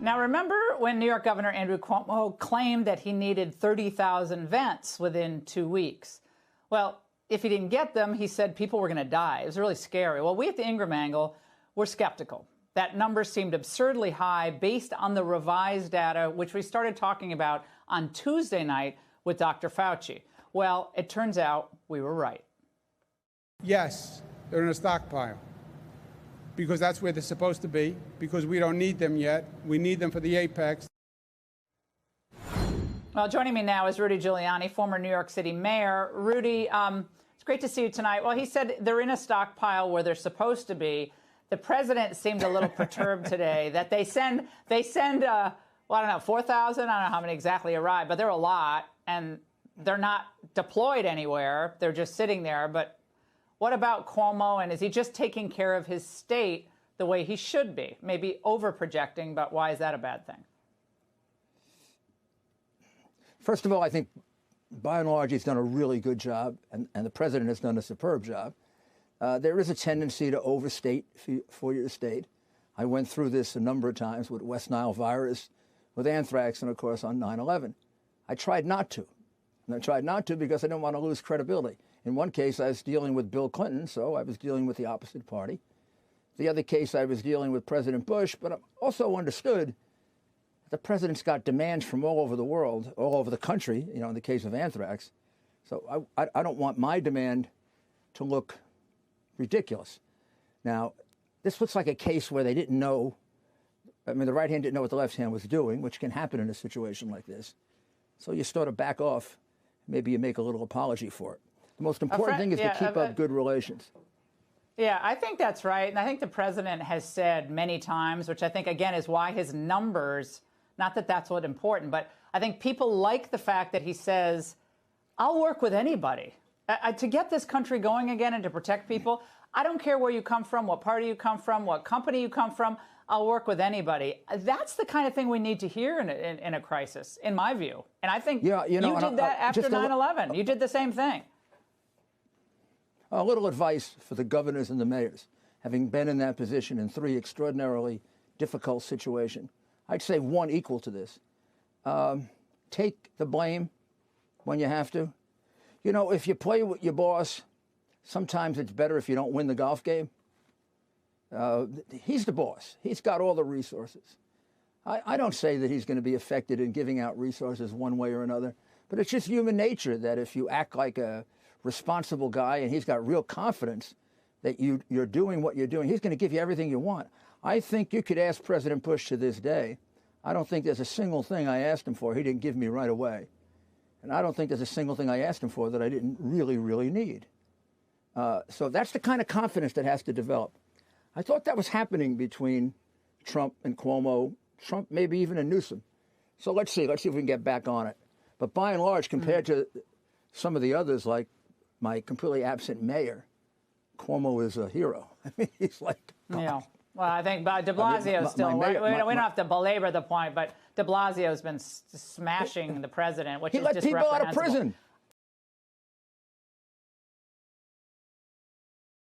Now, remember when New York Governor Andrew Cuomo claimed that he needed 30,000 vents within 2 weeks? Well, if he didn't get them, he said people were going to die. It was really scary. Well, we at the Ingram Angle were skeptical. That number seemed absurdly high based on the revised data, which we started talking about on Tuesday night with Dr. Fauci. Well, it turns out we were right. Yes, they're in a stockpile because that's where they're supposed to be, because we don't need them yet. We need them for the apex. Well, joining me now is Rudy Giuliani, former New York City mayor. Rudy, it's great to see you tonight. Well, he said they're in a stockpile where they're supposed to be. The president seemed a little perturbed today that they send well, I don't know, 4,000? I don't know how many exactly arrived, but they're a lot, and they're not deployed anywhere. They're just sitting there. But what about Cuomo, and is he just taking care of his state the way he should be? Maybe over-projecting, but why is that a bad thing? First of all, I think, by and large, he's done a really good job, and the president has done a superb job. There is a tendency to overstate for your state. I went through this a number of times with West Nile virus, with anthrax, and, of course, on 9/11. I tried not to. And I tried not to because I didn't want to lose credibility. In one case, I was dealing with Bill Clinton, so I was dealing with the opposite party. The other case, I was dealing with President Bush, but I also understood the president's got demands from all over the world, all over the country, you know, in the case of anthrax. So I don't want my demand to look ridiculous. Now, this looks like a case where they didn't know. I mean, the right hand didn't know what the left hand was doing, which can happen in a situation like this. So you sort of back off. Maybe you make a little apology for it. The most important thing is to keep up good relations. Yeah, I think that's right. And I think the president has said many times, which I think, again, is why his numbers, not that that's what's important, but I think people like the fact that he says, I'll work with anybody. To get this country going again and to protect people, I don't care where you come from, what party you come from, what company you come from, I'll work with anybody. That's the kind of thing we need to hear in a crisis, in my view. And I think you did that after 9/11. You did the same thing. A little advice for the governors and the mayors, having been in that position in 3 extraordinarily difficult situations. I'd say one equal to this. Take the blame when you have to. You know, if you play with your boss, sometimes it's better if you don't win the golf game. He's the boss. He's got all the resources. I don't say that he's going to be affected in giving out resources one way or another, but it's just human nature that if you act like a responsible guy and he's got real confidence that you're doing what you're doing, he's going to give you everything you want. I think you could ask President Bush to this day. I don't think there's a single thing I asked him for he didn't give me right away. And I don't think there's a single thing I asked him for that I didn't really, really need. So that's the kind of confidence that has to develop. I thought that was happening between Trump and Cuomo, Trump maybe even and Newsom. So let's see if we can get back on it. But by and large, compared to some of the others, like my completely absent mayor, Cuomo is a hero. I mean, he's like, yeah. Well, I think de Blasio still. We don't have to belabor the point, but de Blasio has been smashing the president, which is disreprehensible. He let people out of prison.